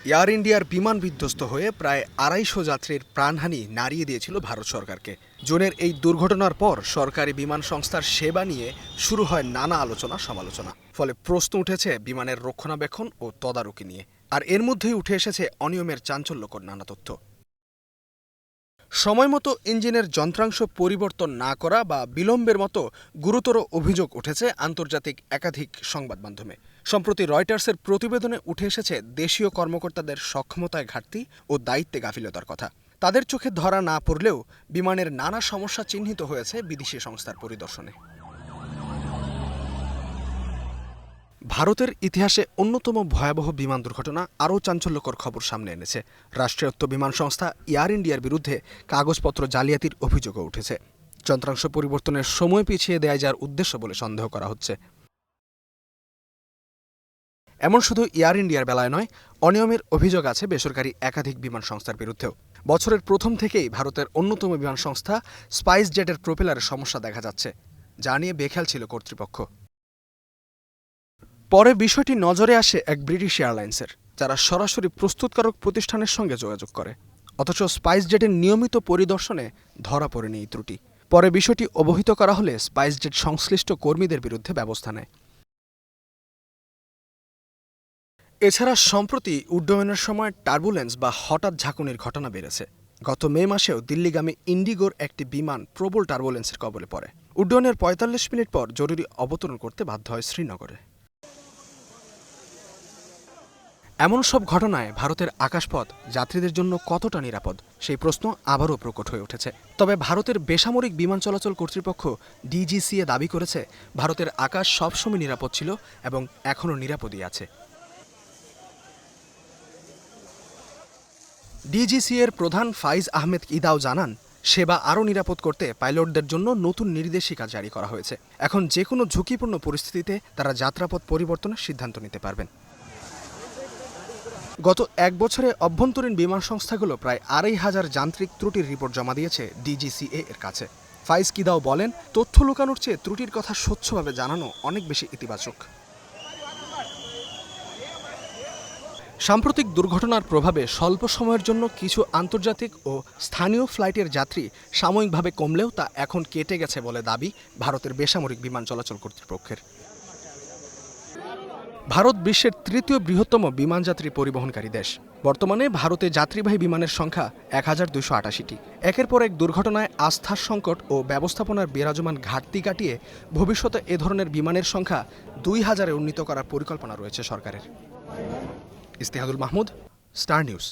Air ইন্ডিয়ার বিমান বিধ্বস্ত হয়ে প্রায় ২৫০ যাত্রীর প্রাণহানি নাড়িয়ে দিয়েছিল ভারত সরকারকে। জুনের এই দুর্ঘটনার পর সরকারি বিমান সংস্থার সেবা নিয়ে শুরু হয় নানা আলোচনা সমালোচনা। ফলে প্রশ্ন উঠেছে বিমানের রক্ষণাবেক্ষণ ও তদারকি নিয়ে। আর এর মধ্যেই উঠে এসেছে অনিয়মের চাঞ্চল্যকর নানা তথ্য। সময়মতো ইঞ্জিনের যন্ত্রাংশ পরিবর্তন না করা বা বিলম্বের মতো গুরুতর অভিযোগ উঠেছে আন্তর্জাতিক একাধিক সংবাদ মাধ্যমে। সম্প্রতি রয়টার্সের প্রতিবেদনে উঠে এসেছে দেশীয় কর্মকর্তাদের সক্ষমতায় ঘাটতি ও দায়িত্বে গাফিলতার কথা। তাদের চোখে ধরা না পড়লেও বিমানের নানা সমস্যা চিহ্নিত হয়েছে বিদেশি সংস্থার পরিদর্শনে। ভারতের ইতিহাসে অন্যতম ভয়াবহ বিমান দুর্ঘটনা আরও চাঞ্চল্যকর খবর সামনে এনেছে। রাষ্ট্রায়ত্ত বিমান সংস্থা এয়ার ইন্ডিয়ার বিরুদ্ধে কাগজপত্র জালিয়াতির অভিযোগও উঠেছে। যন্ত্রাংশ পরিবর্তনের সময় পিছিয়ে দেয়া যার উদ্দেশ্য বলে সন্দেহ করা হচ্ছে। এমন শুধু এয়ার ইন্ডিয়ার বেলায় নয়, অনিয়মের অভিযোগ আছে বেসরকারি একাধিক বিমান সংস্থার বিরুদ্ধেও। বছরের প্রথম থেকেই ভারতের অন্যতম বিমান সংস্থা স্পাইস জেটের প্রোপেলারে সমস্যা দেখা যাচ্ছে, যা নিয়ে বেখেয়াল ছিল কর্তৃপক্ষ। পরে বিষয়টি নজরে আসে এক ব্রিটিশ এয়ারলাইন্সের, যারা সরাসরি প্রস্তুতকারক প্রতিষ্ঠানের সঙ্গে যোগাযোগ করে। অথচ স্পাইস জেটের নিয়মিত পরিদর্শনে ধরা পড়েনি এই ত্রুটি। পরে বিষয়টি অবহিত করা হলে স্পাইস জেট সংশ্লিষ্ট কর্মীদের বিরুদ্ধে ব্যবস্থা নেয়। এছাড়া সম্প্রতি উড্ডয়নের সময় টার্বুলেন্স বা হঠাৎ ঝাঁকুনির ঘটনা বেড়েছে। গত মে মাসেও দিল্লিগামী ইন্ডিগোর একটি বিমান প্রবল টার্বুলেন্সের কবলে পড়ে। উড্ডয়নের ৪৫ মিনিট পর জরুরি অবতরণ করতে বাধ্য হয় শ্রীনগরে। এমন সব ঘটনায় ভারতের আকাশপথ যাত্রীদের জন্য কতটা নিরাপদ, সেই প্রশ্ন আবারও প্রকট হয়ে উঠেছে। তবে ভারতের বেসামরিক বিমান চলাচল কর্তৃপক্ষ ডিজিসিএ দাবি করেছে, ভারতের আকাশ সবসময় নিরাপদ ছিল এবং এখনও নিরাপদই আছে। ডিজিসিএর প্রধান ফাইজ আহমেদ ইদাও জানান, সেবা আরও নিরাপদ করতে পাইলটদের জন্য নতুন নির্দেশিকা জারি করা হয়েছে। এখন যে কোনো ঝুঁকিপূর্ণ পরিস্থিতিতে তারা যাত্রাপথ পরিবর্তনের সিদ্ধান্ত নিতে পারবেন। গত এক বছরে অভ্যন্তরীণ বিমান সংস্থাগুলো প্রায় ২৫০০ যান্ত্রিক ত্রুটির রিপোর্ট জমা দিয়েছে ডিজিসিএ এর কাছে। ফাইজ কিদাও বলেন, তথ্য লুকানোর চেয়ে ত্রুটির কথা স্বচ্ছভাবে জানানো অনেক বেশি ইতিবাচক। সাম্প্রতিক দুর্ঘটনার প্রভাবে স্বল্প সময়ের জন্য কিছু আন্তর্জাতিক ও স্থানীয় ফ্লাইটের যাত্রী সাময়িকভাবে কমলেও তা এখন কেটে গেছে বলে দাবি ভারতের বেসামরিক বিমান চলাচল কর্তৃপক্ষের। ভারত বিশ্বের তৃতীয় বৃহত্তম বিমানযাত্রী পরিবহনকারী দেশ। বর্তমানে ভারতে যাত্রীবাহী বিমানের সংখ্যা ১,২৮৮টি। একের পর এক দুর্ঘটনায় আস্থার সংকট ও ব্যবস্থাপনার বিরাজমান ঘাটতি কাটিয়ে ভবিষ্যতে এ ধরনের বিমানের সংখ্যা ২,০০০-এ উন্নীত করার পরিকল্পনা রয়েছে সরকারের। ইস্তেহাদুল মাহমুদ, স্টার নিউজ।